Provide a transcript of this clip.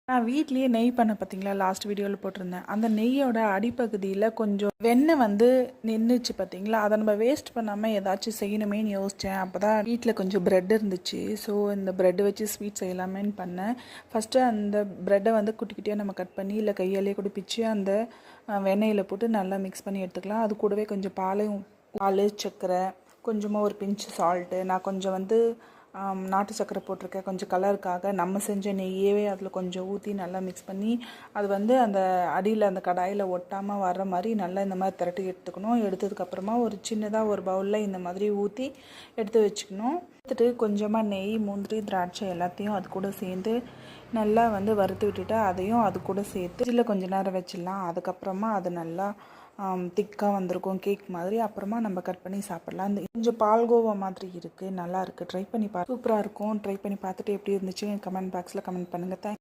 நான் வீட்லேயே நெய் பண்ண பார்த்தீங்களா, லாஸ்ட் வீடியோவில் போட்டிருந்தேன். அந்த நெய்யோட அடிப்பகுதியில் கொஞ்சம் வெண்ணெய் வந்து நின்றுச்சு பார்த்தீங்களா, அதை நம்ம வேஸ்ட் பண்ணாமல் ஏதாச்சும் செய்யணுமேன்னு யோசித்தேன். அப்போ தான் வீட்டில் கொஞ்சம் ப்ரெட் இருந்துச்சு. ஸோ இந்த ப்ரெட்டை வச்சு ஸ்வீட் செய்யலாமேன்னு பண்ணேன். ஃபஸ்ட்டு அந்த ப்ரெட்டை வந்து குட்டி குட்டியாக நம்ம கட் பண்ணி இல்லை கையாலேயே கூட பிச்சு அந்த வெண்ணெயில் போட்டு நல்லா மிக்ஸ் பண்ணி எடுத்துக்கலாம். அது கூடவே கொஞ்சம் பால், சர்க்கரை, கொஞ்சமாக ஒரு பிஞ்சு சால்ட்டு, நான் கொஞ்சம் வந்து நாட்டு சர்க்கரை போட்டிருக்கேன் கொஞ்சம் கலருக்காக. நம்ம செஞ்ச நெய்யவே அதில் கொஞ்சம் ஊற்றி நல்லா மிக்ஸ் பண்ணி அது வந்து அந்த அடியில் அந்த கடாயில் ஒட்டாமல் வர்ற மாதிரி நல்லா இந்த மாதிரி திரட்டி எடுத்துக்கணும். எடுத்ததுக்கப்புறமா ஒரு சின்னதாக ஒரு பவுலில் இந்த மாதிரி ஊற்றி எடுத்து வச்சுக்கணும். எடுத்துட்டு கொஞ்சமாக நெய், முந்திரி, திராட்சை எல்லாத்தையும் அது கூட சேர்ந்து நல்லா வந்து வறுத்து விட்டுட்டு அதையும் அது கூட சேர்த்து இதில் கொஞ்சம் நேரம் வச்சிடலாம். அதுக்கப்புறமா அது நல்லா திக்காக வந்திருக்கும் கேக் மாதிரி. அப்புறமா நம்ம கட் பண்ணி சாப்பிட்லாம். இந்த கொஞ்சம் பால்கோவா மாதிரி இருக்குது, நல்லா இருக்குது. ட்ரை பண்ணி சூப்பராக இருக்கும். ட்ரை பண்ணி பார்த்துட்டு எப்படி இருந்துச்சு கமெண்ட் பாக்ஸில் கமெண்ட் பண்ணுங்கள். தேங்க்ஸ்.